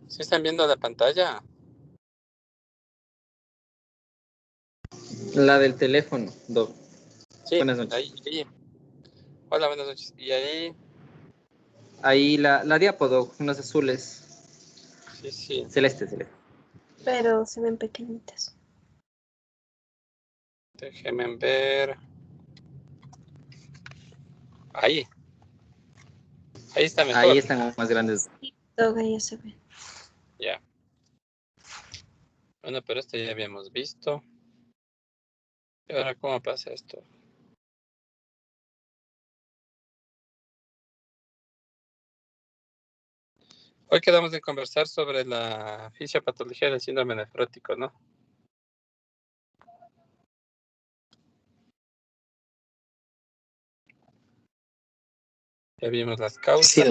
¿Sí están viendo la pantalla? La del teléfono, Doc. Sí, Buenas noches. ahí. Hola, buenas noches. Y ahí. Ahí la diapo, Doc, unos azules. Sí. Celeste. Pero se ven pequeñitas. Déjenme ver. Ahí está mejor. Ahí están más grandes. Todo ya se ve. Ya. Bueno, pero esto ya habíamos visto. ¿Y ahora cómo pasa esto? Hoy quedamos en conversar sobre la fisiopatología del síndrome nefrótico, ¿no? Ya vimos las causas. Sí.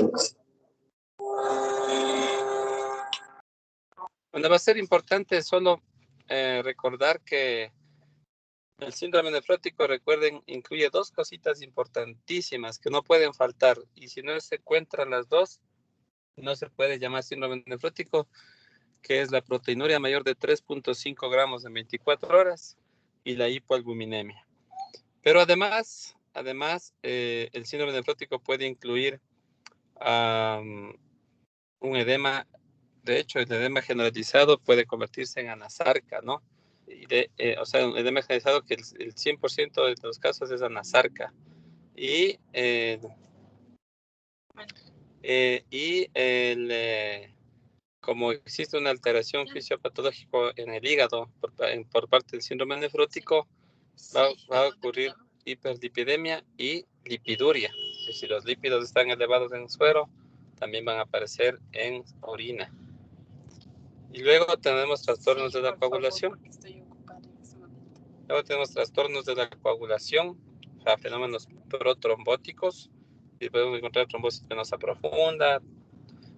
Bueno, va a ser importante solo recordar que el síndrome nefrótico, recuerden, incluye dos cositas importantísimas que no pueden faltar. Y si no se encuentran las dos, no se puede llamar síndrome nefrótico, que es la proteinuria mayor de 3.5 gramos en 24 horas y la hipoalbuminemia. Pero además el síndrome nefrótico puede incluir un edema. De hecho, el edema generalizado puede convertirse en anasarca, ¿no? O sea, un edema generalizado que el 100% de los casos es anasarca. Y como existe una alteración fisiopatológica en el hígado por parte del síndrome nefrótico, va a ocurrir hiperlipidemia y lipiduria. Y si los lípidos están elevados en suero, también van a aparecer en orina. Y luego tenemos trastornos de la coagulación. Luego tenemos trastornos de la coagulación, o sea, fenómenos protrombóticos. Y podemos encontrar trombosis venosa profunda,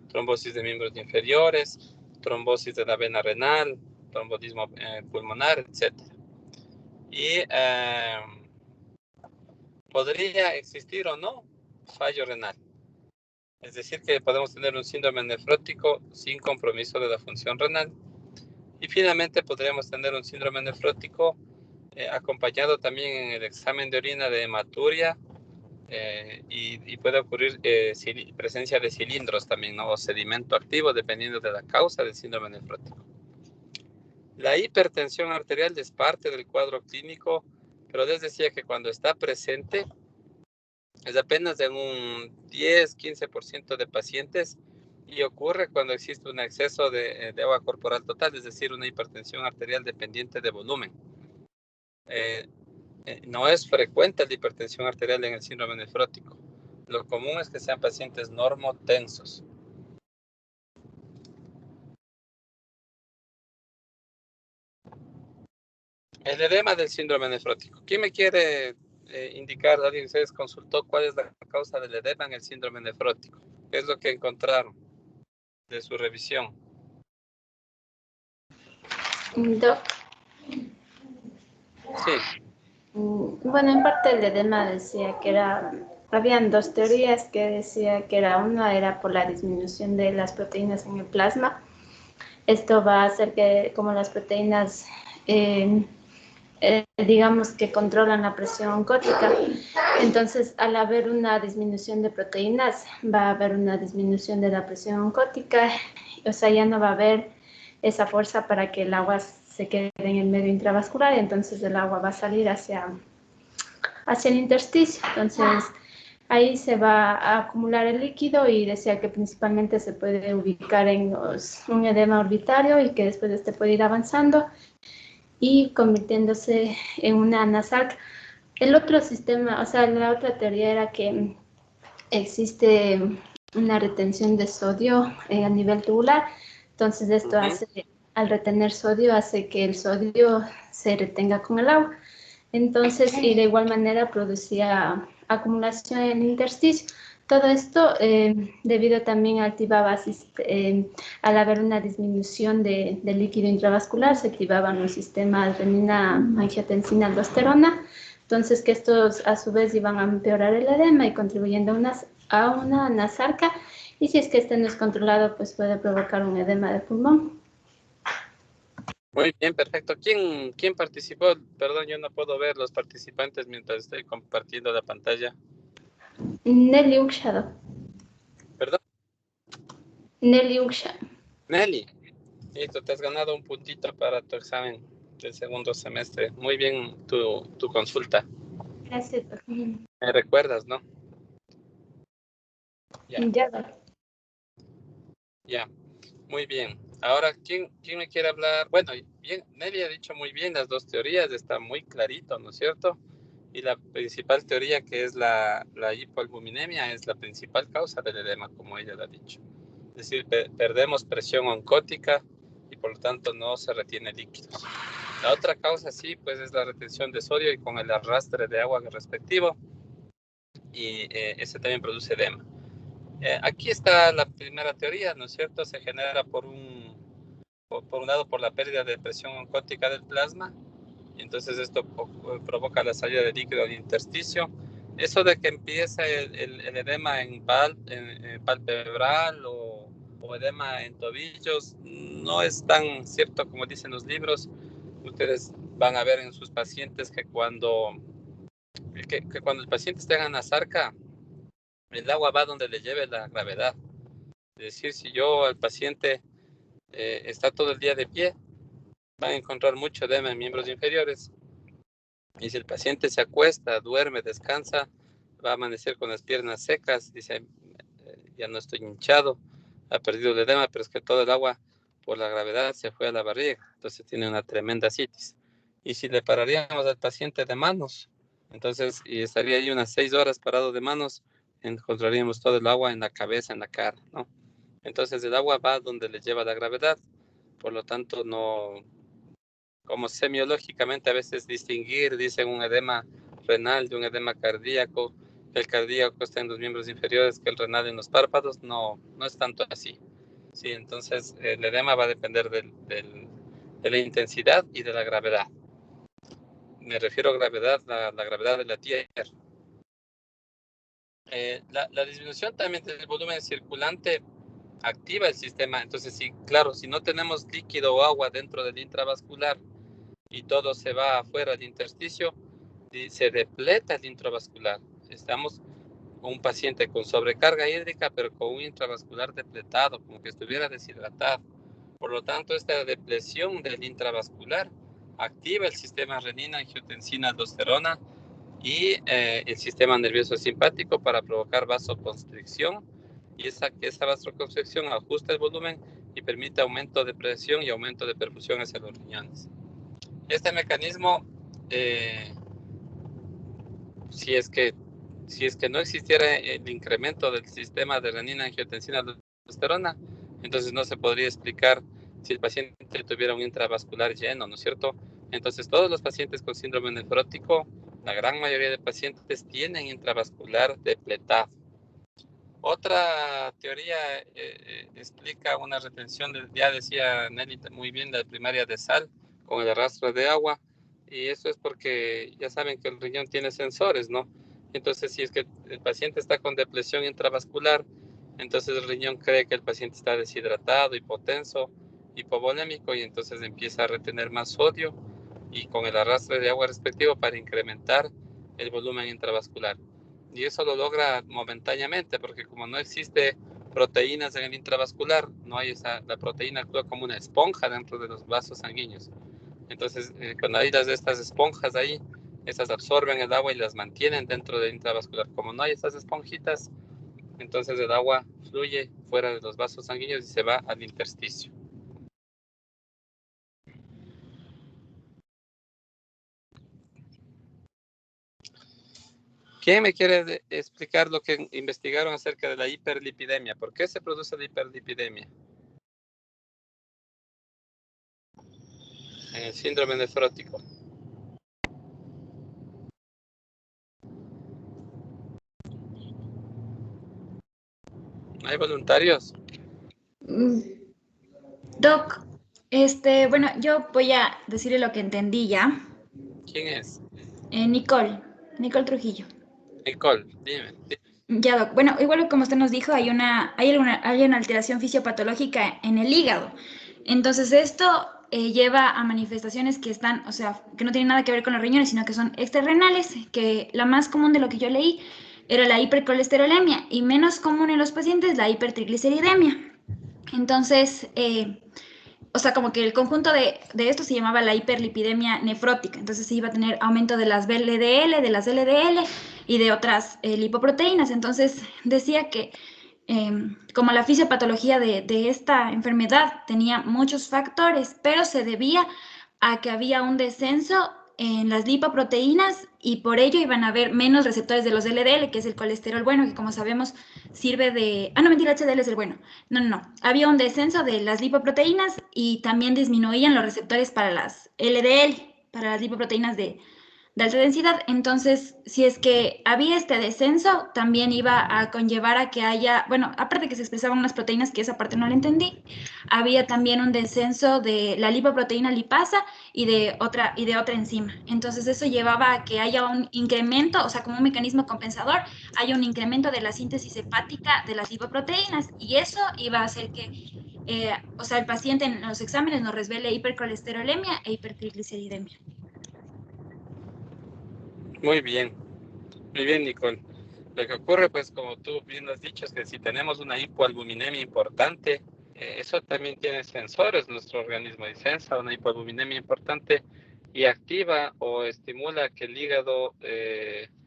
trombosis de miembros inferiores, trombosis de la vena renal, trombotismo pulmonar, etc. Y podría existir o no fallo renal. Es decir, que podemos tener un síndrome nefrótico sin compromiso de la función renal. Y finalmente podríamos tener un síndrome nefrótico acompañado también en el examen de orina de hematuria y puede ocurrir presencia de cilindros también, ¿no? O sedimento activo, dependiendo de la causa del síndrome nefrótico. La hipertensión arterial es parte del cuadro clínico, pero les decía que cuando está presente es apenas de un 10-15% de pacientes y ocurre cuando existe un exceso de agua corporal total, es decir, una hipertensión arterial dependiente de volumen. No es frecuente la hipertensión arterial en el síndrome nefrótico. Lo común es que sean pacientes normotensos. El edema del síndrome nefrótico. ¿Quién me quiere indicar? ¿Alguien de ustedes consultó cuál es la causa del edema en el síndrome nefrótico? ¿Qué es lo que encontraron de su revisión? Doc. Sí. Bueno, en parte el edema decía que habían dos teorías que decía que una era por la disminución de las proteínas en el plasma. Esto va a hacer que como las proteínas, digamos que controlan la presión oncótica, entonces al haber una disminución de proteínas va a haber una disminución de la presión oncótica, o sea, ya no va a haber esa fuerza para que el agua se quede en el medio intravascular y entonces el agua va a salir hacia el intersticio. Entonces ahí se va a acumular el líquido y decía que principalmente se puede ubicar en un edema orbitario y que después de este puede ir avanzando y convirtiéndose en una anasarca. El otro sistema, o sea, la otra teoría era que existe una retención de sodio a nivel tubular. Entonces esto hace, al retener sodio, hace que el sodio se retenga con el agua. Entonces, y de igual manera producía acumulación en el intersticio. Todo esto debido también activaba, al haber una disminución del líquido intravascular, se activaban los sistemas renina, angiotensina, aldosterona. Entonces, que estos a su vez iban a empeorar el edema y contribuyendo a una anasarca Y si es que este no es controlado, pues puede provocar un edema de pulmón. Muy bien, perfecto. ¿Quién participó? Perdón, yo no puedo ver los participantes mientras estoy compartiendo la pantalla. Nelly Uxado. ¿Perdón? Nelly Uxa. Nelly. Listo, te has ganado un puntito para tu examen del segundo semestre. Muy bien tu consulta. Gracias. Me recuerdas, ¿no? Ya, Ya, doctor. ya. Muy bien. Ahora, ¿quién me quiere hablar? Bueno, bien, Nelly ha dicho muy bien las dos teorías, está muy clarito, ¿no es cierto? Y la principal teoría, que es la hipoalbuminemia, es la principal causa del edema, como ella lo ha dicho. Es decir, perdemos presión oncótica y por lo tanto no se retiene líquido. La otra causa sí, pues es la retención de sodio y con el arrastre de agua respectivo, y ese también produce edema. Aquí está la primera teoría, ¿no es cierto? Se genera por un lado por la pérdida de presión oncótica del plasma, y entonces esto provoca la salida de líquido al intersticio. Eso de que empieza el edema en palpebral o edema en tobillos no es tan cierto como dicen los libros. Ustedes van a ver en sus pacientes que cuando el paciente está en Anasarca, el agua va donde le lleve la gravedad. Es decir, si yo al paciente está todo el día de pie, van a encontrar mucho edema en miembros inferiores. Y si el paciente se acuesta, duerme, descansa, va a amanecer con las piernas secas, dice, ya no estoy hinchado, ha perdido el edema, pero es que todo el agua por la gravedad se fue a la barriga, entonces tiene una tremenda citis. Y si le pararíamos al paciente de manos, entonces, y estaría ahí unas 6 horas parado de manos, encontraríamos todo el agua en la cabeza, en la cara, ¿no? Entonces el agua va donde le lleva la gravedad, por lo tanto no, como semiológicamente a veces distinguir, dicen un edema renal de un edema cardíaco, el cardíaco está en los miembros inferiores que el renal en los párpados, no es tanto así. Sí, entonces el edema va a depender de la intensidad y de la gravedad. Me refiero a gravedad, la gravedad de la tierra. La disminución también del volumen circulante activa el sistema. Entonces, sí, claro, si no tenemos líquido o agua dentro del intravascular y todo se va afuera del intersticio, y se depleta el intravascular. Estamos con un paciente con sobrecarga hídrica, pero con un intravascular depletado, como que estuviera deshidratado. Por lo tanto, esta depresión del intravascular activa el sistema renina, angiotensina, aldosterona y el sistema nervioso simpático para provocar vasoconstricción, y esa vasoconstricción ajusta el volumen y permite aumento de presión y aumento de perfusión hacia los riñones. Este mecanismo, si es que no existiera el incremento del sistema de renina, angiotensina, aldosterona, entonces no se podría explicar si el paciente tuviera un intravascular lleno, ¿no es cierto? Entonces todos los pacientes con síndrome nefrótico, la gran mayoría de pacientes tienen intravascular depletado. Otra teoría explica una retención, ya decía Nelly muy bien, la primaria de sal con el arrastre de agua, y eso es porque ya saben que el riñón tiene sensores, ¿no? Entonces, si es que el paciente está con depresión intravascular, entonces el riñón cree que el paciente está deshidratado, hipotenso, hipovolémico, y entonces empieza a retener más sodio y con el arrastre de agua respectivo para incrementar el volumen intravascular. Y eso lo logra momentáneamente, porque como no existe proteínas en el intravascular, no hay la proteína actúa como una esponja dentro de los vasos sanguíneos. Entonces, cuando hay estas esponjas ahí, estas absorben el agua y las mantienen dentro del intravascular. Como no hay estas esponjitas, entonces el agua fluye fuera de los vasos sanguíneos y se va al intersticio. ¿Quién me quiere explicar lo que investigaron acerca de la hiperlipidemia? ¿Por qué se produce la hiperlipidemia en el síndrome nefrótico? ¿Hay voluntarios? Doc, bueno, yo voy a decirle lo que entendí ya. ¿Quién es? Nicole Trujillo. Nicole, dime. Ya, Doc. Bueno, igual como usted nos dijo, hay una alteración fisiopatológica en el hígado. Entonces, esto lleva a manifestaciones que están, o sea, que no tienen nada que ver con los riñones, sino que son extrarrenales, que la más común de lo que yo leí era la hipercolesterolemia y menos común en los pacientes la hipertrigliceridemia. Entonces, o sea, como que el conjunto de esto se llamaba la hiperlipidemia nefrótica. Entonces se iba a tener aumento de las VLDL, de las LDL y de otras lipoproteínas. Entonces decía que como la fisiopatología de esta enfermedad tenía muchos factores, pero se debía a que había un descenso en las lipoproteínas y por ello iban a haber menos receptores de los LDL, que es el colesterol bueno, que como sabemos sirve de... Ah, no, mentira, HDL es el bueno. No. Había un descenso de las lipoproteínas y también disminuían los receptores para las LDL, para las lipoproteínas de alta densidad. Entonces, si es que había este descenso, también iba a conllevar a que haya, bueno, aparte de que se expresaban unas proteínas, que esa parte no la entendí, había también un descenso de la lipoproteína lipasa y de otra enzima. Entonces, eso llevaba a que haya un incremento, o sea, como un mecanismo compensador, haya un incremento de la síntesis hepática de las lipoproteínas y eso iba a hacer que o sea, el paciente en los exámenes nos revele hipercolesterolemia e hipertrigliceridemia. Muy bien, Nicole. Lo que ocurre, pues, como tú bien has dicho, es que si tenemos una hipoalbuminemia importante, eso también tiene sensores, nuestro organismo, y sensa una hipoalbuminemia importante y activa o estimula que el hígado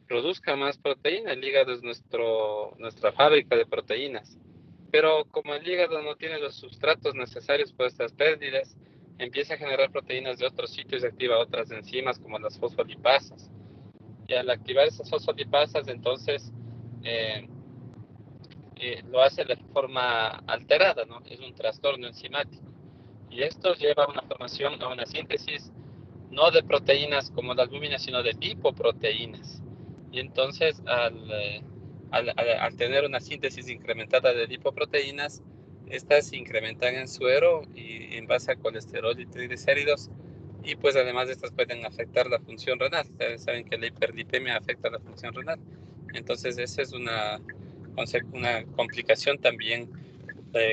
produzca más proteína. El hígado es nuestra fábrica de proteínas. Pero como el hígado no tiene los sustratos necesarios para estas pérdidas, empieza a generar proteínas de otros sitios y activa otras enzimas como las fosfolipasas. Y al activar esas fosfolipasas, entonces lo hace de forma alterada, ¿no? Es un trastorno enzimático. Y esto lleva a una formación, a una síntesis no de proteínas como la albúmina, sino de lipoproteínas. Y entonces, al tener una síntesis incrementada de lipoproteínas, estas se incrementan en suero y en base a colesterol y triglicéridos. Y pues además estas pueden afectar la función renal. Ustedes saben que la hiperlipemia afecta la función renal. Entonces esa es una complicación también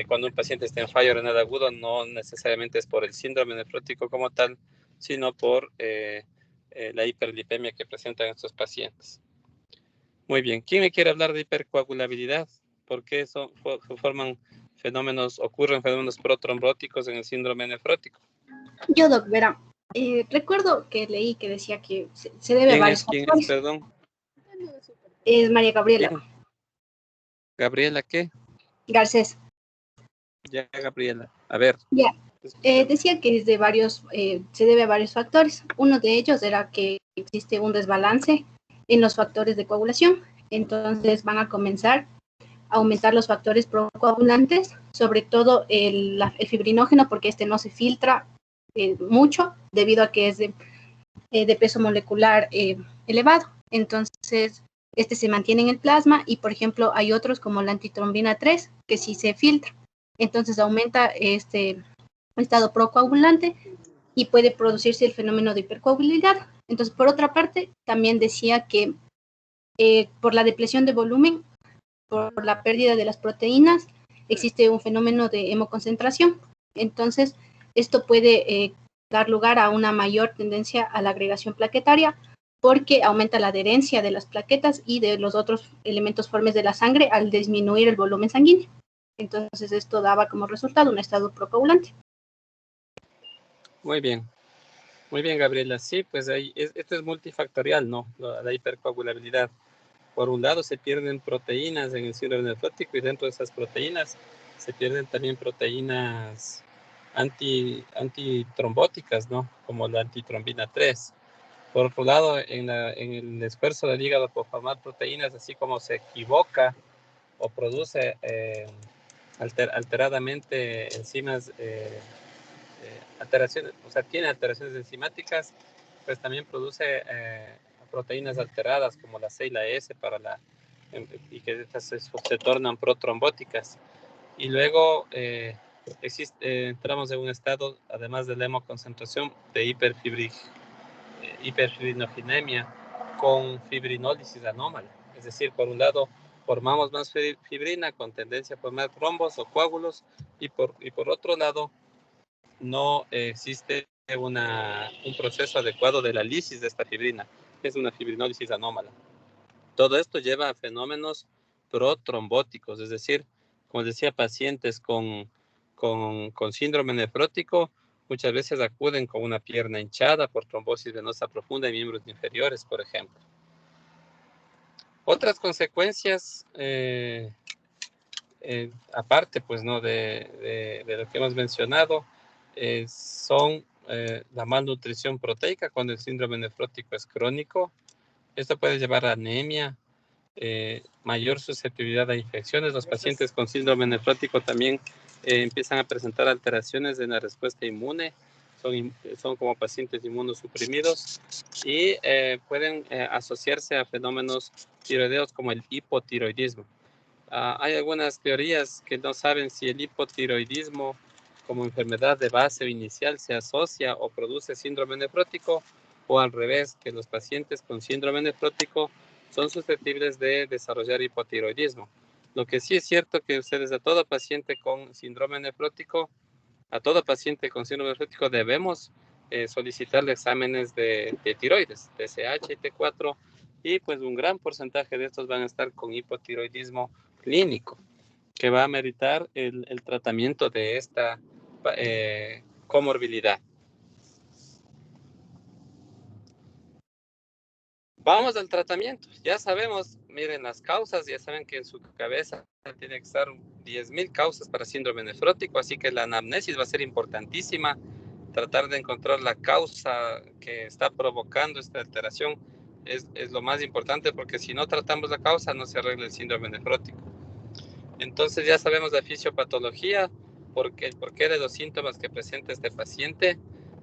cuando un paciente está en fallo renal agudo. No necesariamente es por el síndrome nefrótico como tal, sino por la hiperlipemia que presentan estos pacientes. Muy bien, ¿quién me quiere hablar de hipercoagulabilidad? ¿Por qué ocurren fenómenos protrombóticos en el síndrome nefrótico? Yo, Doc, verá, recuerdo que leí que decía que se debe a varios ¿Quién es, factores. perdón? Es María Gabriela. ¿Quién? ¿Gabriela qué? Garcés. Ya, Gabriela. A ver. Ya. Decía que es de varios, se debe a varios factores. Uno de ellos era que existe un desbalance en los factores de coagulación. Entonces van a comenzar a aumentar los factores procoagulantes, sobre todo el fibrinógeno, porque este no se filtra mucho debido a que es de peso molecular elevado. Entonces, este se mantiene en el plasma y, por ejemplo, hay otros como la antitrombina 3 que sí se filtra. Entonces, aumenta este estado procoagulante y puede producirse el fenómeno de hipercoagulabilidad. Entonces, por otra parte, también decía que por la depresión de volumen, por la pérdida de las proteínas, existe un fenómeno de hemoconcentración. Entonces, esto puede dar lugar a una mayor tendencia a la agregación plaquetaria porque aumenta la adherencia de las plaquetas y de los otros elementos formes de la sangre al disminuir el volumen sanguíneo. Entonces, esto daba como resultado un estado procoagulante. Muy bien, Gabriela. Sí, pues esto es multifactorial, ¿no? La hipercoagulabilidad. Por un lado, se pierden proteínas en el síndrome nefrótico y dentro de esas proteínas se pierden también proteínas antitrombóticas, ¿no? Como la antitrombina 3. Por otro lado, en el esfuerzo del hígado por formar proteínas, así como se equivoca o produce alteradamente enzimas, alteraciones, o sea, tiene alteraciones enzimáticas, pues también produce proteínas alteradas como la C y la S y que estas se tornan protrombóticas. Y luego entramos en un estado, además de la hemoconcentración, de hiperfibrinogenemia con fibrinólisis anómala. Es decir, por un lado, formamos más fibrina con tendencia a formar trombos o coágulos, y por otro lado, no existe un proceso adecuado de la lisis de esta fibrina, es una fibrinólisis anómala. Todo esto lleva a fenómenos protrombóticos, es decir, como decía, pacientes con síndrome nefrótico muchas veces acuden con una pierna hinchada por trombosis venosa profunda en miembros inferiores, por ejemplo. Otras consecuencias, aparte pues, ¿no? de lo que hemos mencionado, son la malnutrición proteica cuando el síndrome nefrótico es crónico. Esto puede llevar a anemia, mayor susceptibilidad a infecciones. Los pacientes con síndrome nefrótico también empiezan a presentar alteraciones en la respuesta inmune. Son como pacientes inmunosuprimidos y pueden asociarse a fenómenos tiroideos como el hipotiroidismo. Hay algunas teorías que no saben si el hipotiroidismo como enfermedad de base o inicial se asocia o produce síndrome nefrótico, o al revés, que los pacientes con síndrome nefrótico son susceptibles de desarrollar hipotiroidismo. Lo que sí es cierto que ustedes, a todo paciente con síndrome nefrótico, debemos solicitarle exámenes de tiroides, TSH y T4, y pues un gran porcentaje de estos van a estar con hipotiroidismo clínico, que va a meritar el tratamiento de esta comorbilidad. Vamos al tratamiento. Ya sabemos, miren las causas, ya saben que en su cabeza tiene que estar 10.000 causas para síndrome nefrótico, así que la anamnesis va a ser importantísima. Tratar de encontrar la causa que está provocando esta alteración es lo más importante, porque si no tratamos la causa no se arregla el síndrome nefrótico. Entonces ya sabemos la fisiopatología, el porqué de los síntomas que presenta este paciente.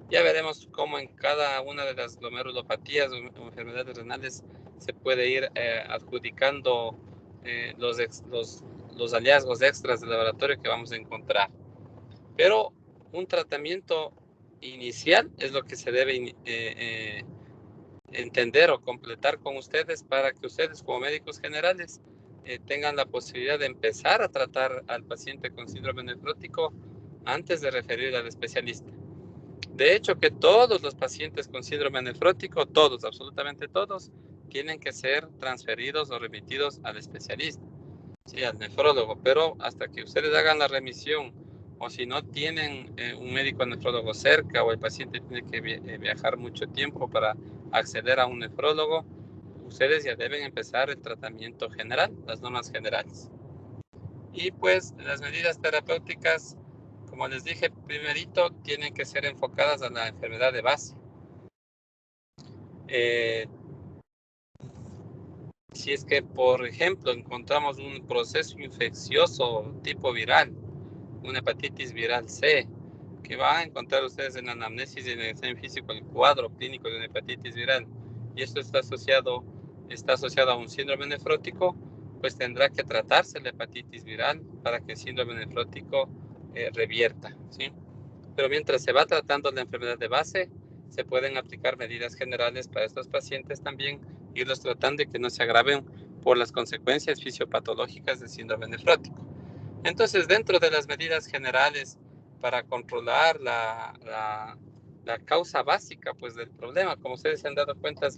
Ya veremos cómo en cada una de las glomerulopatías o enfermedades renales se puede ir adjudicando los hallazgos extras de laboratorio que vamos a encontrar. Pero un tratamiento inicial es lo que se debe entender o completar con ustedes, para que ustedes como médicos generales tengan la posibilidad de empezar a tratar al paciente con síndrome nefrótico antes de referir al especialista. De hecho, que todos los pacientes con síndrome nefrótico, todos, absolutamente todos, tienen que ser transferidos o remitidos al especialista, sí, al nefrólogo, pero hasta que ustedes hagan la remisión, o si no tienen un médico nefrólogo cerca, o el paciente tiene que viajar mucho tiempo para acceder a un nefrólogo, ustedes ya deben empezar el tratamiento general, las normas generales. Y pues las medidas terapéuticas, como les dije primerito, tienen que ser enfocadas a la enfermedad de base. Si es que, por ejemplo, encontramos un proceso infeccioso tipo viral, una hepatitis viral C, que van a encontrar ustedes en la anamnesis y en el examen físico el cuadro clínico de una hepatitis viral, y esto está asociado a un síndrome nefrótico, pues tendrá que tratarse la hepatitis viral para que el síndrome nefrótico revierta, ¿sí? Pero mientras se va tratando la enfermedad de base, se pueden aplicar medidas generales para estos pacientes también, irlos tratando y que no se agraven por las consecuencias fisiopatológicas del síndrome nefrótico. Entonces, dentro de las medidas generales para controlar la causa básica pues, del problema, como ustedes se han dado cuenta, es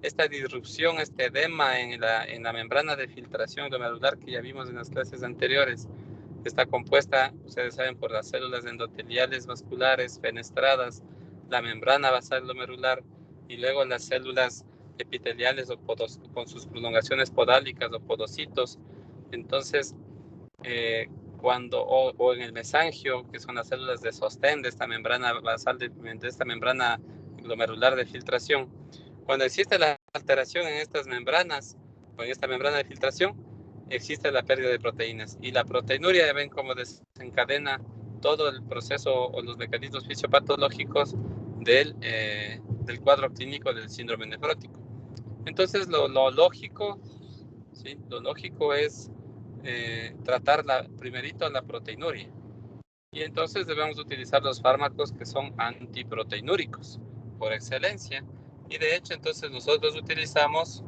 esta disrupción, este edema en la membrana de filtración glomerular que ya vimos en las clases anteriores. Está compuesta, ustedes saben, por las células endoteliales vasculares fenestradas, la membrana basal glomerular y luego las células epiteliales con sus prolongaciones podálicas o podocitos. Entonces, o en el mesangio, que son las células de sostén de esta membrana basal, de esta membrana glomerular de filtración. Cuando existe la alteración en estas membranas, o en esta membrana de filtración, existe la pérdida de proteínas. Y la proteinuria, ya ven cómo desencadena todo el proceso o los mecanismos fisiopatológicos del cuadro clínico del síndrome nefrótico. Entonces, lo lógico, ¿sí? Lo lógico es tratar primerito la proteinuria. Y entonces debemos utilizar los fármacos que son antiproteinúricos por excelencia. Y de hecho, entonces nosotros utilizamos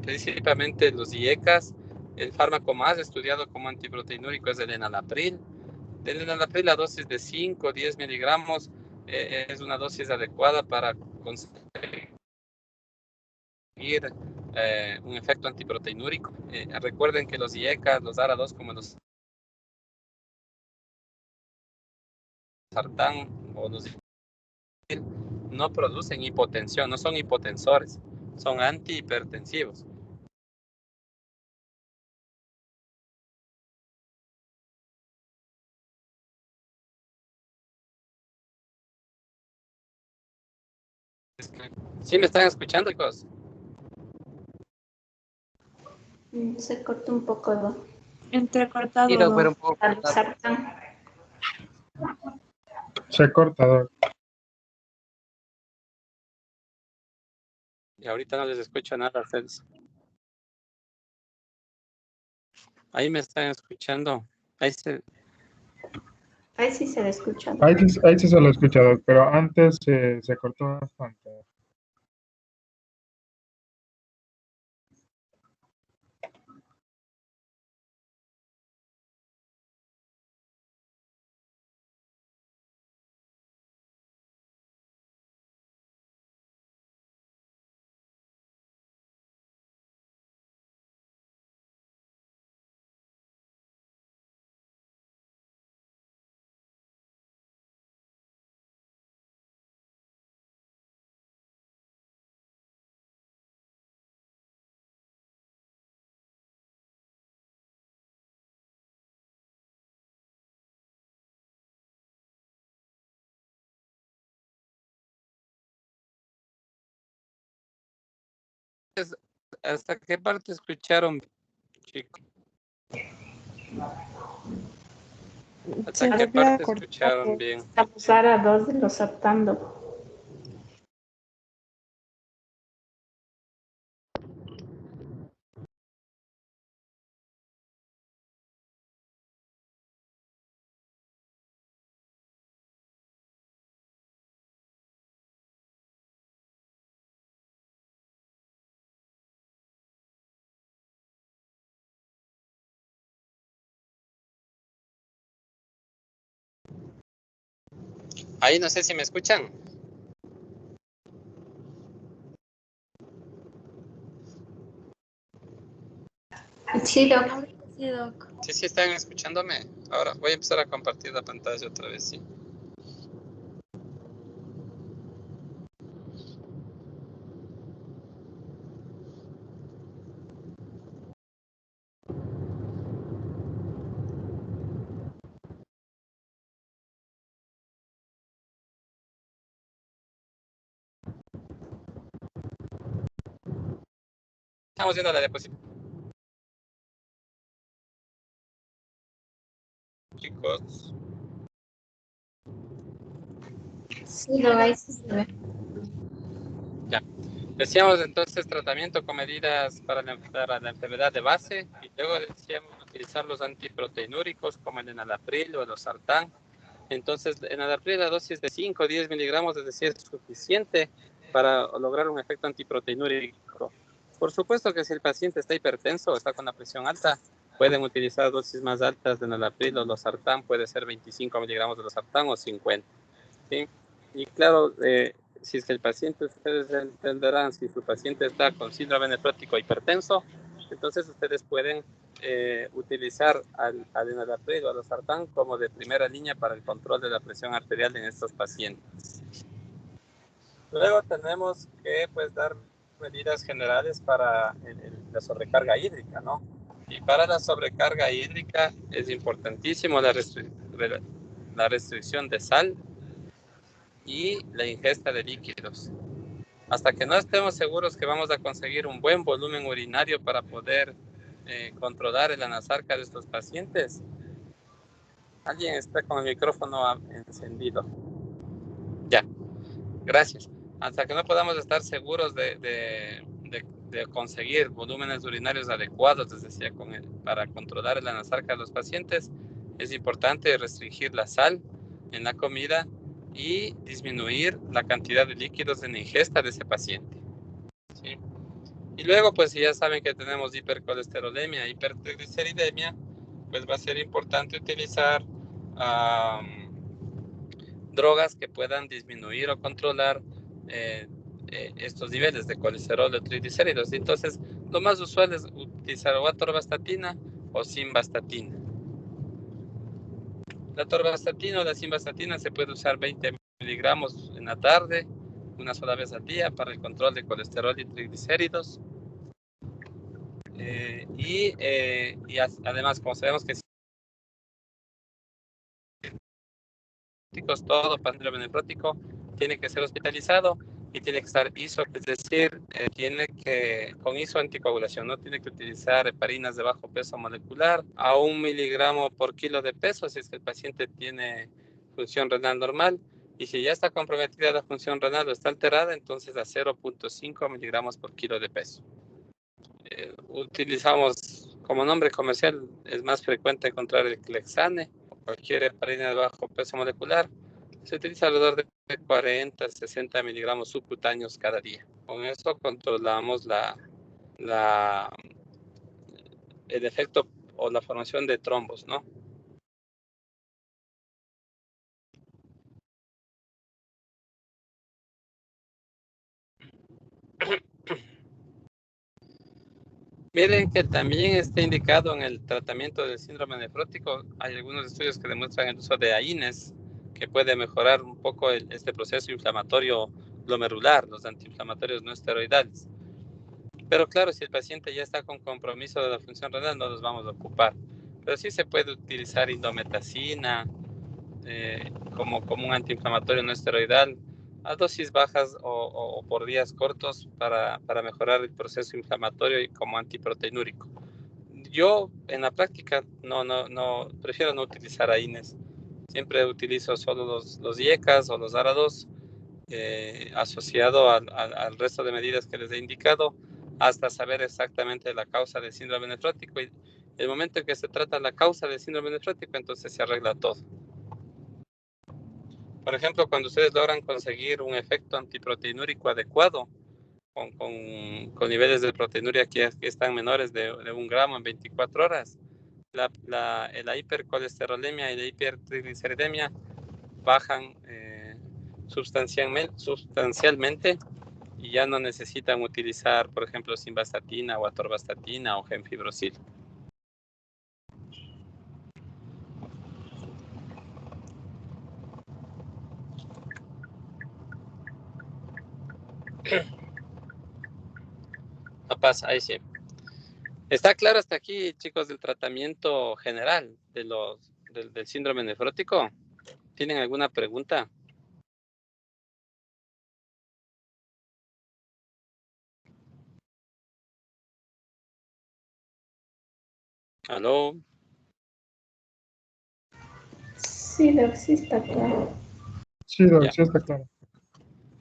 principalmente los IECAS. El fármaco más estudiado como antiproteinúrico es el enalapril. El enalapril, la dosis de 5 o 10 miligramos es una dosis adecuada para conseguir un efecto antiproteinúrico. Recuerden que los IECAS, los ARA2 como los sartán o los no producen hipotensión, no son hipotensores, son antihipertensivos. ¿Sí me están escuchando, chicos? Se cortó un poco Entrecortado. Sí, Doc, pero un poco al cortado. sartán. Se corta, Doc. Y ahorita no les escucho nada a ustedes. Ahí me están escuchando. Ahí se... Ahí sí se le escucha. Ahí sí se lo he escuchado, pero antes se cortó bastante. ¿Hasta qué parte escucharon, chicos? ¿Hasta qué parte escucharon bien? Estamos ahora dos de los sartando. Ahí no sé si me escuchan. Sí, Doc. Sí, Doc. Sí, están escuchándome. Ahora voy a empezar a compartir la pantalla otra vez, sí. Estamos viendo la diapositiva. Chicos, Sí, Doc, ahí sí se ve. ya. Decíamos entonces tratamiento con medidas para la enfermedad de base y luego decíamos utilizar los antiproteinúricos como el enalapril o el losartán. Entonces, el enalapril, la dosis de 5 o 10 miligramos, es decir, es suficiente para lograr un efecto antiproteinúrico. Por supuesto que si el paciente está hipertenso o está con la presión alta, pueden utilizar dosis más altas de enalapril o losartán, puede ser 25 miligramos de losartán o 50. ¿Sí? Y claro, si es que el paciente, ustedes entenderán, si su paciente está con síndrome nefrótico hipertenso, entonces ustedes pueden utilizar al enalapril o al losartán como de primera línea para el control de la presión arterial en estos pacientes. Luego tenemos que pues dar medidas generales para la sobrecarga hídrica, ¿no? Y para la sobrecarga hídrica es importantísimo la restricción de sal y la ingesta de líquidos. Hasta que no estemos seguros que vamos a conseguir un buen volumen urinario para poder controlar el anasarca de estos pacientes. Alguien está con el micrófono encendido. Ya, gracias. Hasta que no podamos estar seguros de conseguir volúmenes urinarios adecuados, les decía, para controlar el anasarca de los pacientes, es importante restringir la sal en la comida y disminuir la cantidad de líquidos en la ingesta de ese paciente. ¿Sí? Y luego, pues si ya saben que tenemos hipercolesterolemia, hipertrigliceridemia, pues va a ser importante utilizar drogas que puedan disminuir o controlar estos niveles de colesterol o triglicéridos. Entonces, lo más usual es utilizar o atorvastatina o simvastatina. La atorvastatina o la simvastatina se puede usar 20 miligramos en la tarde, una sola vez al día, para el control de colesterol y triglicéridos. Además, como sabemos que todo síndrome nefrótico tiene que ser hospitalizado y tiene que estar ISO, es decir, con ISO anticoagulación, no tiene que utilizar heparinas de bajo peso molecular a 1 miligramo por kilo de peso si es que el paciente tiene función renal normal, y si ya está comprometida la función renal o está alterada, entonces a 0.5 miligramos por kilo de peso. Utilizamos como nombre comercial, es más frecuente encontrar el Clexane o cualquier heparina de bajo peso molecular. Se utiliza alrededor de 40 a 60 miligramos subcutáneos cada día. Con eso controlamos el efecto o la formación de trombos, ¿no? Miren que también está indicado en el tratamiento del síndrome nefrótico. Hay algunos estudios que demuestran el uso de AINES, que puede mejorar un poco este proceso inflamatorio glomerular, los antiinflamatorios no esteroidales. Pero claro, si el paciente ya está con compromiso de la función renal, no los vamos a ocupar. Pero sí se puede utilizar indometacina como un antiinflamatorio no esteroidal a dosis bajas o por días cortos para mejorar el proceso inflamatorio y como antiproteinúrico. Yo en la práctica no prefiero no utilizar AINES. Siempre utilizo solo los IECAS o los ARA2 asociado al resto de medidas que les he indicado, hasta saber exactamente la causa del síndrome nefrótico. Y el momento en que se trata la causa del síndrome nefrótico, entonces se arregla todo. Por ejemplo, cuando ustedes logran conseguir un efecto antiproteinúrico adecuado, con niveles de proteinuria que están menores de 1 gramo en 24 horas, la hipercolesterolemia y la hipertrigliceridemia bajan sustancialmente y ya no necesitan utilizar, por ejemplo, simvastatina o atorvastatina o gemfibrosil. No pasa, ahí sí. ¿Está claro hasta aquí, chicos, del tratamiento general del síndrome nefrótico? ¿Tienen alguna pregunta? ¿Aló? Sí, Doc, sí está claro. Sí, Doc, Ya. sí está claro.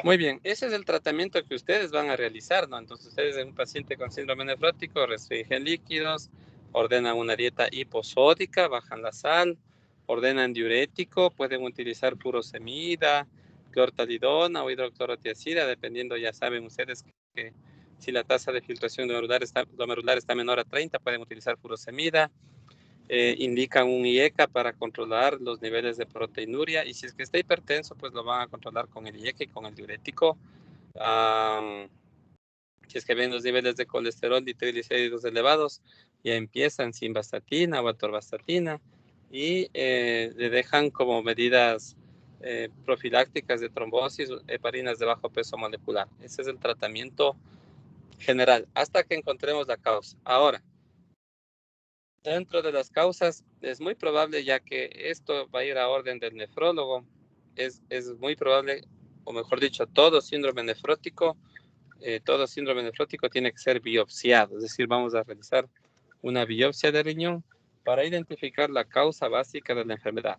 Muy bien, ese es el tratamiento que ustedes van a realizar, ¿no? Entonces, ustedes en un paciente con síndrome nefrótico restringen líquidos, ordenan una dieta hiposódica, bajan la sal, ordenan diurético, pueden utilizar furosemida, clortalidona o hidroclorotiazida, dependiendo, ya saben ustedes que si la tasa de filtración glomerular está menor a 30, pueden utilizar furosemida. Indican un IECA para controlar los niveles de proteinuria, y si es que está hipertenso, pues lo van a controlar con el IECA y con el diurético. Si es que ven los niveles de colesterol y triglicéridos elevados, ya empiezan simvastatina o atorvastatina y le dejan como medidas profilácticas de trombosis, heparinas de bajo peso molecular. Ese es el tratamiento general, hasta que encontremos la causa. Ahora, dentro de las causas, es muy probable, ya que esto va a ir a orden del nefrólogo, es muy probable, o mejor dicho, todo síndrome nefrótico tiene que ser biopsiado, es decir, vamos a realizar una biopsia de riñón para identificar la causa básica de la enfermedad.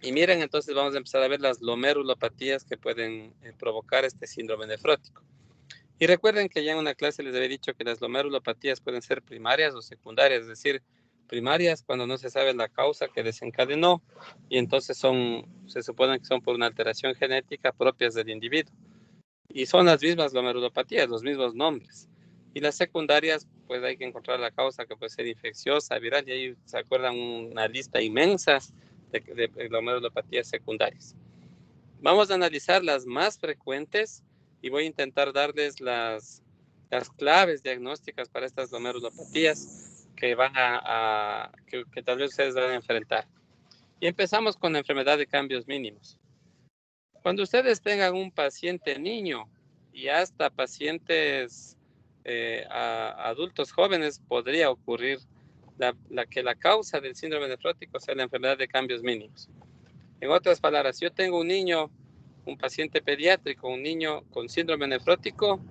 Y miren, entonces vamos a empezar a ver las glomerulopatías que pueden provocar este síndrome nefrótico. Y recuerden que ya en una clase les había dicho que las glomerulopatías pueden ser primarias o secundarias, es decir, primarias cuando no se sabe la causa que desencadenó, y entonces se supone que son por una alteración genética propias del individuo. Y son las mismas glomerulopatías, los mismos nombres. Y las secundarias, pues hay que encontrar la causa, que puede ser infecciosa, viral, y ahí se acuerdan una lista inmensa de glomerulopatías secundarias. Vamos a analizar las más frecuentes y voy a intentar darles las claves diagnósticas para estas glomerulopatías que que tal vez ustedes van a enfrentar. Y empezamos con la enfermedad de cambios mínimos. Cuando ustedes tengan un paciente niño y hasta pacientes adultos jóvenes, podría ocurrir que la causa del síndrome nefrótico sea la enfermedad de cambios mínimos. En otras palabras, yo tengo un niño, un paciente pediátrico, un niño con síndrome nefrótico,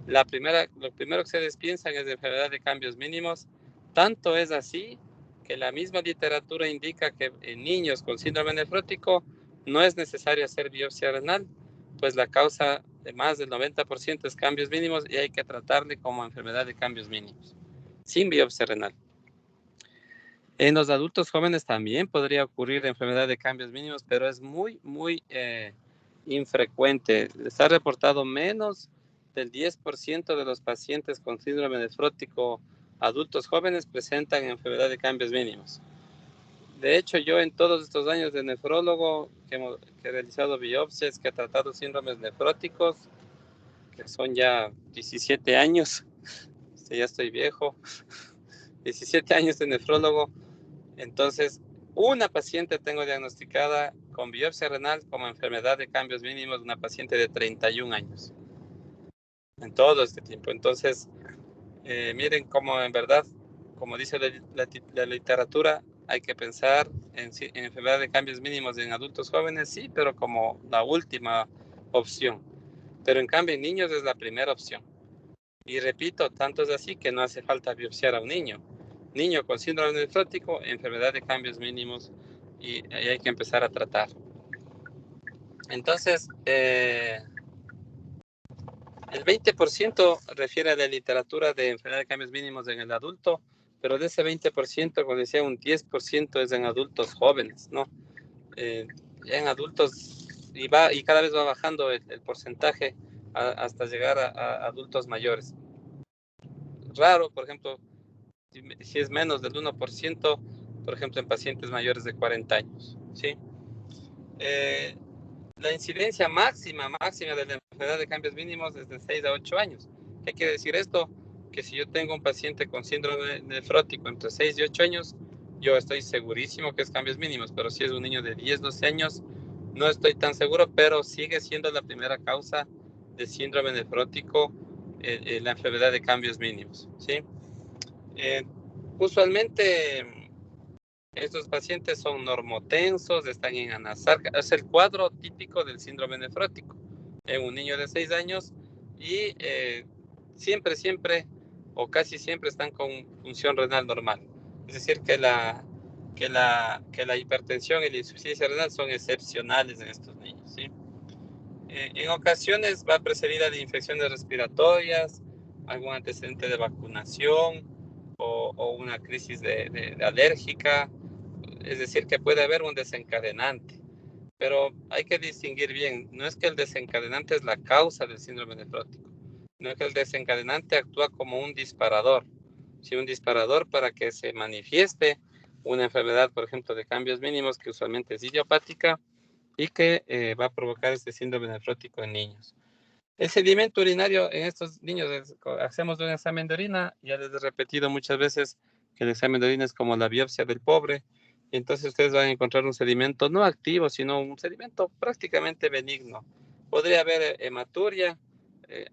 lo primero que ustedes piensan es de enfermedad de cambios mínimos. Tanto es así que la misma literatura indica que en niños con síndrome nefrótico no es necesario hacer biopsia renal, pues la causa de más del 90% es cambios mínimos y hay que tratarle como enfermedad de cambios mínimos, sin biopsia renal. En los adultos jóvenes también podría ocurrir enfermedad de cambios mínimos, pero es muy infrecuente. Está reportado menos del 10% de los pacientes con síndrome nefrótico adultos jóvenes presentan enfermedad de cambios mínimos. De hecho, yo en todos estos años de nefrólogo que he realizado biopsias, que he tratado síndromes nefróticos, que son ya 17 años, ya estoy viejo, 17 años de nefrólogo. Entonces, una paciente tengo diagnosticada con biopsia renal como enfermedad de cambios mínimos, una paciente de 31 años. En todo este tiempo. Entonces, miren cómo en verdad, como dice la literatura, hay que pensar en enfermedad de cambios mínimos en adultos jóvenes, sí, pero como la última opción. Pero en cambio en niños es la primera opción. Y repito, tanto es así que no hace falta biopsiar a un niño. Niño con síndrome nefrótico, enfermedad de cambios mínimos, y ahí hay que empezar a tratar. Entonces, el 20% refiere a la literatura de enfermedad de cambios mínimos en el adulto, pero de ese 20%, como decía, un 10% es en adultos jóvenes, ¿no? Ya en adultos, y cada vez va bajando el porcentaje hasta llegar a adultos mayores. Raro, por ejemplo, si es menos del 1%, por ejemplo, en pacientes mayores de 40 años, ¿sí? La incidencia máxima de la enfermedad de cambios mínimos es de 6 a 8 años. ¿Qué quiere decir esto? Que si yo tengo un paciente con síndrome nefrótico entre 6 y 8 años, yo estoy segurísimo que es cambios mínimos, pero si es un niño de 10, 12 años, no estoy tan seguro, pero sigue siendo la primera causa de síndrome nefrótico, la enfermedad de cambios mínimos, ¿sí? Usualmente estos pacientes son normotensos, están en anasarca, es el cuadro típico del síndrome nefrótico en un niño de 6 años y siempre o casi siempre están con función renal normal. Es decir, que la hipertensión y la insuficiencia renal son excepcionales en estos niños, ¿sí? En ocasiones va precedida de infecciones respiratorias, algún antecedente de vacunación o una crisis de alérgica. Es decir, que puede haber un desencadenante, pero hay que distinguir bien, no es que el desencadenante es la causa del síndrome nefrótico, no es que el desencadenante actúa como un disparador, sí, un disparador para que se manifieste una enfermedad, por ejemplo, de cambios mínimos, que usualmente es idiopática y que va a provocar este síndrome nefrótico en niños. El sedimento urinario en estos niños, hacemos un examen de orina, ya les he repetido muchas veces que el examen de orina es como la biopsia del pobre, y entonces ustedes van a encontrar un sedimento no activo, sino un sedimento prácticamente benigno. Podría haber hematuria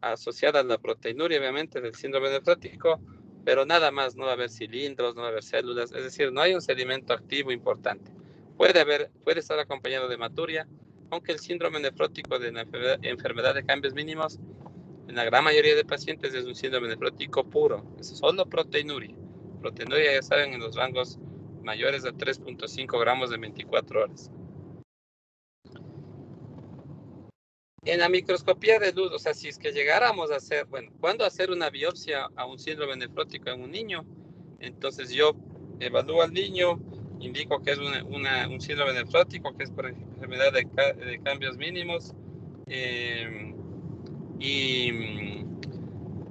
asociada a la proteinuria, obviamente, del síndrome nefrótico, pero nada más, no va a haber cilindros, no va a haber células, es decir, no hay un sedimento activo importante. Puede estar acompañado de hematuria, aunque el síndrome nefrótico de la enfermedad de cambios mínimos, en la gran mayoría de pacientes es un síndrome nefrótico puro, es solo proteinuria. Proteinuria, ya saben, en los rangos mayores de 3.5 gramos en 24 horas. En la microscopía de luz, o sea, si es que llegáramos a hacer, ¿cuándo hacer una biopsia a un síndrome nefrótico en un niño? Entonces yo evalúo al niño, indico que es un síndrome nefrótico, que es por enfermedad de cambios mínimos, y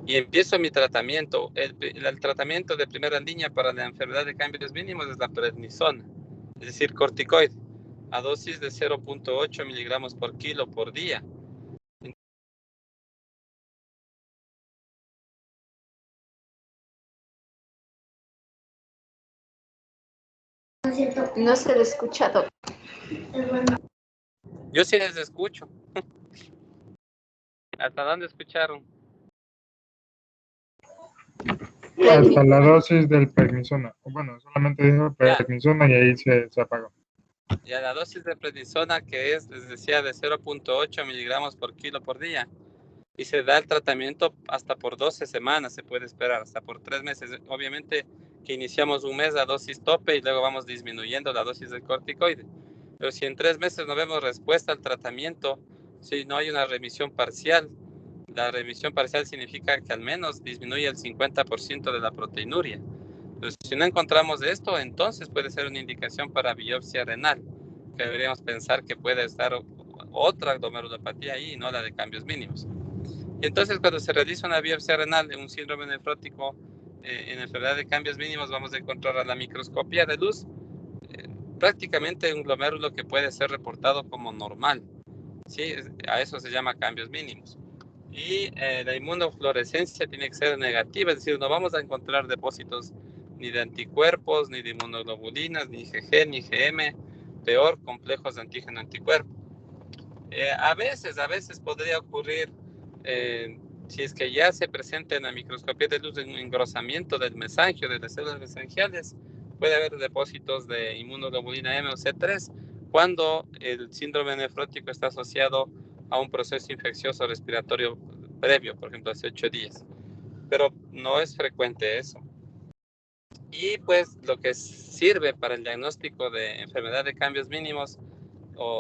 y empiezo mi tratamiento. El tratamiento de primera línea para la enfermedad de cambios mínimos es la prednisona, es decir, corticoide, a dosis de 0.8 miligramos por kilo por día. No se le escucha, doctor. Yo sí les escucho. ¿Hasta dónde escucharon? Hasta la dosis del prednisona. Bueno, solamente dijo prednisona y ahí se apagó. Ya la dosis de prednisona, que es, les decía, de 0.8 miligramos por kilo por día. Y se da el tratamiento hasta por 12 semanas, se puede esperar, hasta por 3 meses. Obviamente que iniciamos un mes a dosis tope y luego vamos disminuyendo la dosis del corticoide. Pero si en 3 meses no vemos respuesta al tratamiento, si no hay una remisión parcial, la remisión parcial significa que al menos disminuye el 50% de la proteinuria. Entonces, si no encontramos esto, entonces puede ser una indicación para biopsia renal, que deberíamos pensar que puede estar otra glomerulopatía ahí, no la de cambios mínimos. Y entonces, cuando se realiza una biopsia renal en un síndrome nefrótico en enfermedad de cambios mínimos, vamos a encontrar a la microscopía de luz prácticamente un glomérulo que puede ser reportado como normal. ¿Sí? A eso se llama cambios mínimos. Y la inmunofluorescencia tiene que ser negativa, es decir, no vamos a encontrar depósitos ni de anticuerpos, ni de inmunoglobulinas, ni IgG, ni IgM, peor, complejos de antígeno-anticuerpo. A veces podría ocurrir, si es que ya se presenta en la microscopía de luz un engrosamiento del mesangio, de las células mesangiales, puede haber depósitos de inmunoglobulina M o C3 cuando el síndrome nefrótico está asociado a un proceso infeccioso respiratorio previo, por ejemplo, hace 8 días. Pero no es frecuente eso. Y pues lo que sirve para el diagnóstico de enfermedad de cambios mínimos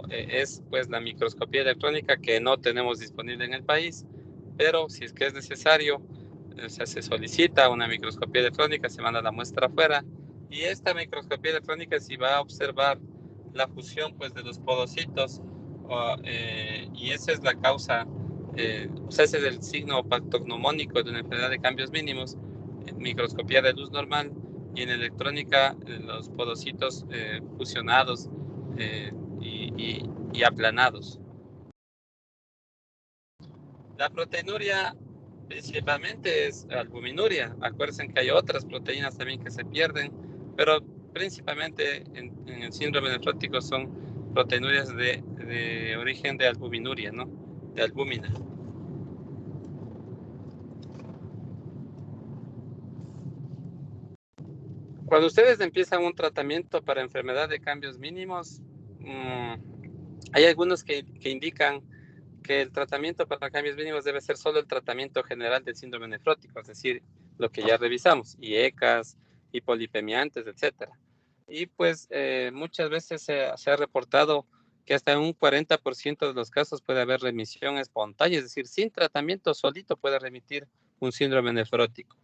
es pues la microscopía electrónica, que no tenemos disponible en el país, pero si es que es necesario, se solicita una microscopía electrónica, se manda la muestra afuera, y esta microscopía electrónica sí va a observar la fusión pues de los podocitos, y esa es la causa, o sea, ese es el signo patognomónico de una enfermedad de cambios mínimos, en microscopía de luz normal, y en electrónica los podocitos fusionados y aplanados. La proteinuria principalmente es albuminuria. Acuérdense que hay otras proteínas también que se pierden, pero principalmente en el síndrome nefrótico son proteinurias de origen de albuminuria, ¿no? De albúmina. Cuando ustedes empiezan un tratamiento para enfermedad de cambios mínimos, hay algunos que indican que el tratamiento para cambios mínimos debe ser solo el tratamiento general del síndrome nefrótico, es decir, lo que ya revisamos, IECAS, hipolipemiantes, etc. Y pues muchas veces se ha reportado que hasta en un 40% de los casos puede haber remisión espontánea, es decir, sin tratamiento solito puede remitir un síndrome nefrótico.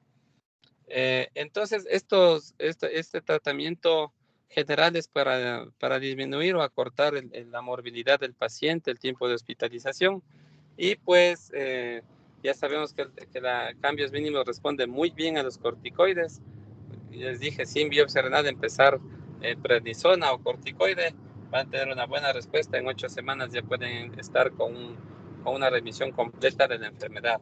Entonces, este tratamiento general es para disminuir o acortar la morbilidad del paciente, el tiempo de hospitalización, y pues ya sabemos que cambios mínimos responde muy bien a los corticoides. Les dije, sin biopsia renal empezar prednisona o corticoide, van a tener una buena respuesta. En 8 semanas ya pueden estar con una remisión completa de la enfermedad.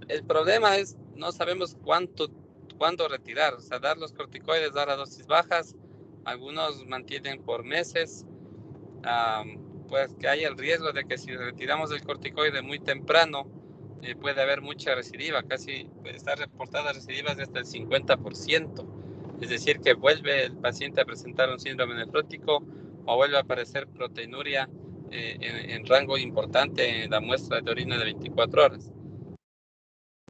El problema es, no sabemos cuándo retirar, o sea, dar los corticoides, dar a dosis bajas, algunos mantienen por meses, pues que hay el riesgo de que si retiramos el corticoide muy temprano, puede haber mucha recidiva, casi está reportadas recidivas de hasta el 50%, es decir, que vuelve el paciente a presentar un síndrome nefrótico o vuelve a aparecer proteinuria en rango importante en la muestra de orina de 24 horas.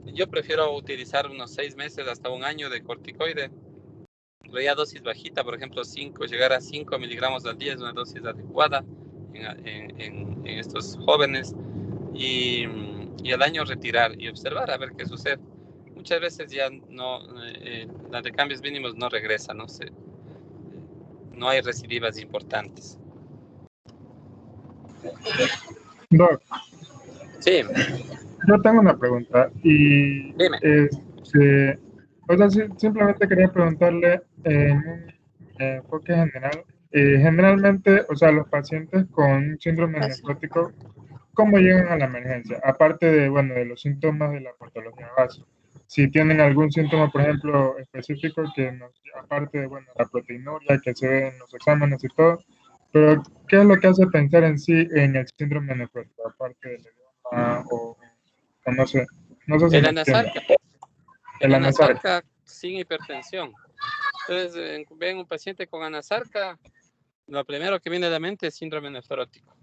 Yo prefiero utilizar unos 6 meses hasta un año de corticoide, pero ya dosis bajita, por ejemplo, llegar a 5 miligramos al día es una dosis adecuada en estos jóvenes, y al año retirar y observar a ver qué sucede. Muchas veces ya la de cambios mínimos no regresa, no hay recidivas importantes. Doc, Sí, yo tengo una pregunta y dime. o sea, simplemente quería preguntarle en un enfoque general. Generalmente, o sea, los pacientes con síndrome nefrótico, ¿cómo llegan a la emergencia? Aparte de, bueno, de los síntomas de la patología base. Si tienen algún síntoma, por ejemplo, específico que nos, aparte de, bueno, la proteinuria que se ve en los exámenes y todo, pero ¿qué es lo que hace pensar en sí en el síndrome nefrótico? Aparte del idioma o no sé si El me entiende. anasarca. El El anasarca. anasarca sin hipertensión. Entonces, ven un paciente con anasarca, lo primero que viene a la mente es síndrome nefrótico.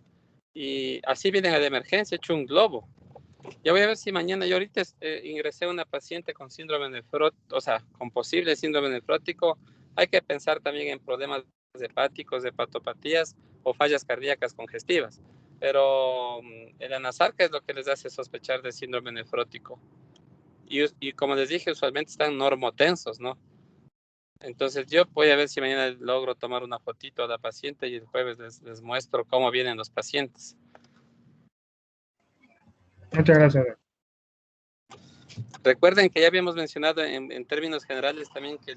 Y así vienen a la emergencia, hecho un globo. Ya voy a ver si mañana, yo ahorita ingresé a una paciente con síndrome nefrótico, o sea, con posible síndrome nefrótico. Hay que pensar también en problemas hepáticos, hepatopatías o fallas cardíacas congestivas. Pero el anasarca es lo que les hace sospechar de síndrome nefrótico. Y como les dije, usualmente están normotensos, ¿no? Entonces yo voy a ver si mañana logro tomar una fotito a la paciente y el jueves les muestro cómo vienen los pacientes. Muchas gracias. Recuerden que ya habíamos mencionado en términos generales también que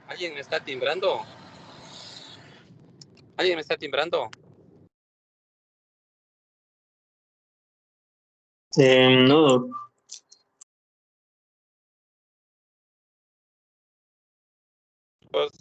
¿Alguien me está timbrando? ¿Alguien me está timbrando? No, Pues,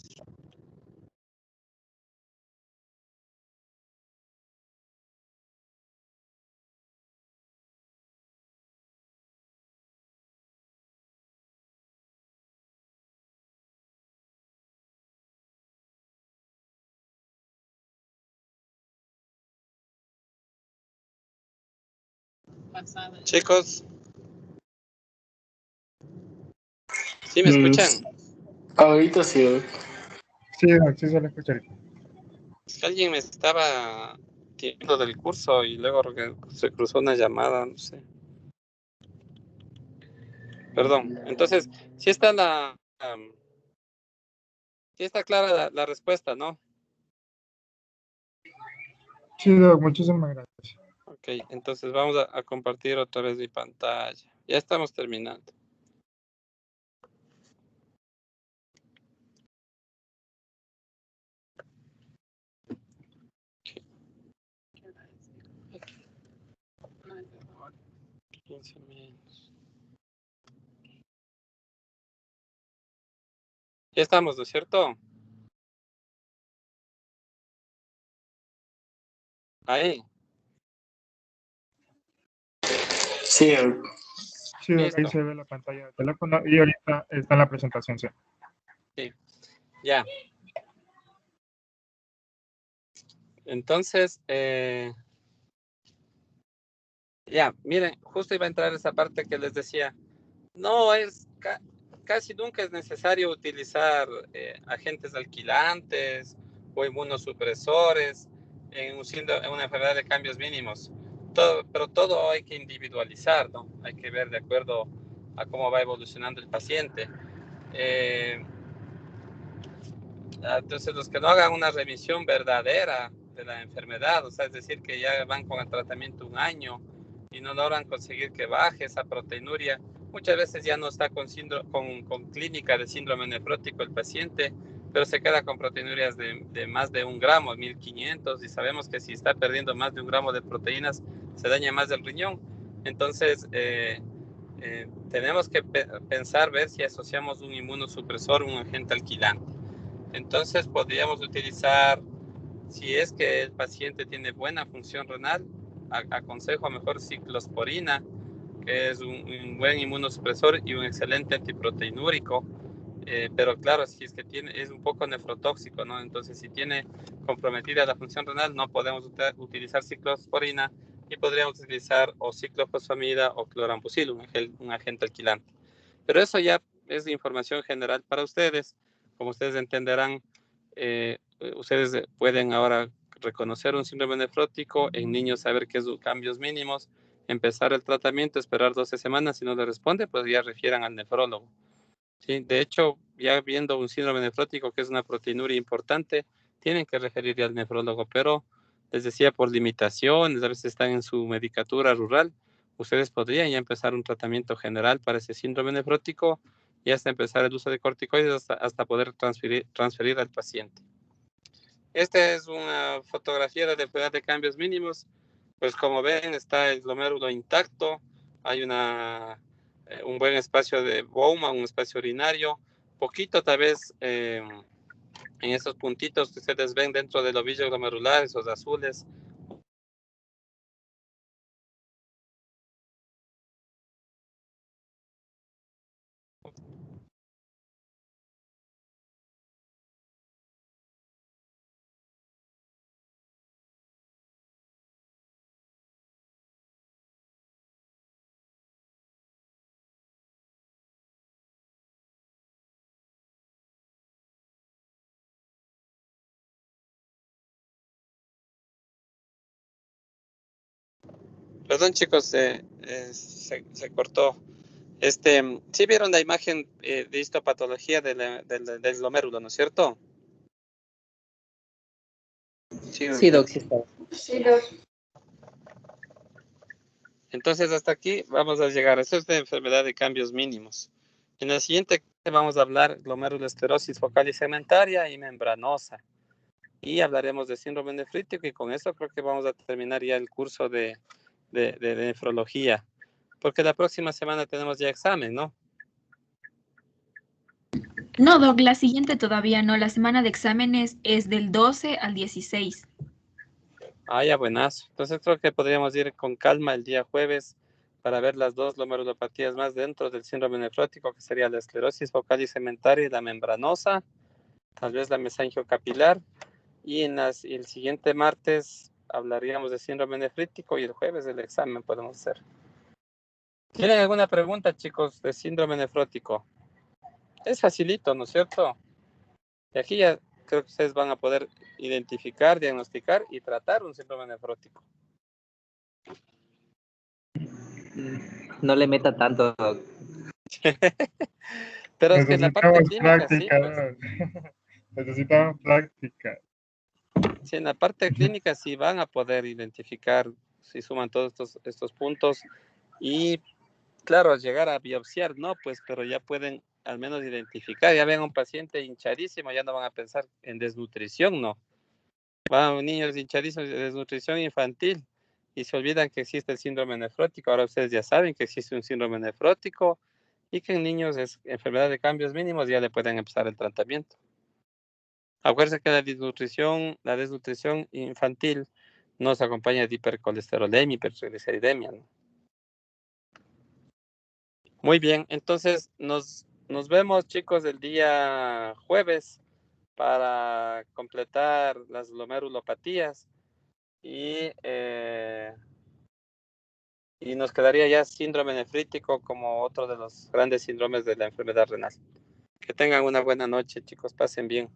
chicos, ¿sí me escuchan? ahorita sí. Sí, Doc, sí se lo escucha. Alguien me estaba tirando del curso y luego se cruzó una llamada, no sé. Perdón. Entonces, sí está sí está clara la respuesta, ¿no? Sí, Doc, muchísimas gracias. Ok, entonces vamos a compartir otra vez mi pantalla. Ya estamos terminando. Ok. 15 menos. Ya estamos, ¿no es cierto? Ahí, Sí, Sí, Doc, ahí listo. se ve la pantalla del teléfono y ahorita está en la presentación, sí. Sí, ya. Entonces, ya, miren, justo iba a entrar esa parte que les decía. No es, casi nunca es necesario utilizar agentes alquilantes o inmunosupresores en una enfermedad de cambios mínimos. Pero todo hay que individualizar, ¿no? Hay que ver de acuerdo a cómo va evolucionando el paciente. Entonces, los que no hagan una revisión verdadera de la enfermedad, o sea, es decir, que ya van con el tratamiento un año y no logran conseguir que baje esa proteinuria, muchas veces ya no está con clínica de síndrome nefrótico el paciente, pero se queda con proteinurias de más de 1 gramo, 1500, y sabemos que si está perdiendo más de 1 gramo de proteínas, se daña más el riñón. Entonces, tenemos que pensar, ver si asociamos un inmunosupresor, un agente alquilante. Entonces podríamos utilizar, si es que el paciente tiene buena función renal, aconsejo mejor ciclosporina, que es un buen inmunosupresor y un excelente antiproteinúrico. Pero claro, si es que es un poco nefrotóxico, ¿no? Entonces, si tiene comprometida la función renal, no podemos utilizar ciclosporina y podríamos utilizar o ciclofosfamida o clorambucil, un agente alquilante. Pero eso ya es información general para ustedes. Como ustedes entenderán, ustedes pueden ahora reconocer un síndrome nefrótico en niños, saber qué es cambios mínimos, empezar el tratamiento, esperar 12 semanas. Si no le responde, pues ya refieran al nefrólogo. Sí, de hecho, ya viendo un síndrome nefrótico que es una proteinuria importante, tienen que referir ya al nefrólogo, pero les decía, por limitaciones, a veces están en su medicatura rural, ustedes podrían ya empezar un tratamiento general para ese síndrome nefrótico y hasta empezar el uso de corticoides hasta poder transferir al paciente. Esta es una fotografía de la enfermedad de cambios mínimos. Pues como ven, está el glomérulo intacto, hay un buen espacio de Bowman, un espacio urinario, poquito tal vez en esos puntitos que ustedes ven dentro del ovillo glomerular, esos azules. Perdón chicos, se cortó. ¿Sí vieron la imagen de histopatología del glomérulo, no es cierto? Sí, Doc, sí está. Sí, Doc. Entonces hasta aquí vamos a llegar. Esto es de enfermedad de cambios mínimos. En la siguiente vamos a hablar glomerulosclerosis focal y segmentaria y membranosa. Y hablaremos de síndrome nefrítico y con eso creo que vamos a terminar ya el curso de nefrología. Porque la próxima semana tenemos ya examen, ¿no? No, Doc, la siguiente todavía no. La semana de exámenes es del 12 al 16. Ah, ya, buenazo. Entonces creo que podríamos ir con calma el día jueves para ver las dos glomerulopatías más dentro del síndrome nefrótico, que sería la esclerosis focal y segmentaria y la membranosa, tal vez la mesangiocapilar. Y el siguiente martes hablaríamos de síndrome nefrítico y el jueves del examen podemos hacer. ¿Tienen alguna pregunta, chicos, de síndrome nefrótico? Es facilito, ¿no es cierto? Y aquí ya creo que ustedes van a poder identificar, diagnosticar y tratar un síndrome nefrótico. No le meta tanto, Doc. Pero es que en la parte Necesitamos clínica, sí, práctica, pues. Doc. Necesitamos práctica. Sí, en la parte clínica sí van a poder identificar si suman todos estos puntos y, claro, llegar a biopsiar, no, pues, pero ya pueden al menos identificar. Ya ven a un paciente hinchadísimo, ya no van a pensar en desnutrición, no. Van a niños hinchadísimos de desnutrición infantil y se olvidan que existe el síndrome nefrótico. Ahora ustedes ya saben que existe un síndrome nefrótico y que en niños es enfermedad de cambios mínimos, ya le pueden empezar el tratamiento. Acuérdense que la desnutrición infantil nos acompaña de hipercolesterolemia, hipertrigliceridemia, ¿no? Muy bien, entonces nos vemos, chicos, el día jueves para completar las glomerulopatías y nos quedaría ya síndrome nefrítico como otro de los grandes síndromes de la enfermedad renal. Que tengan una buena noche, chicos, pasen bien.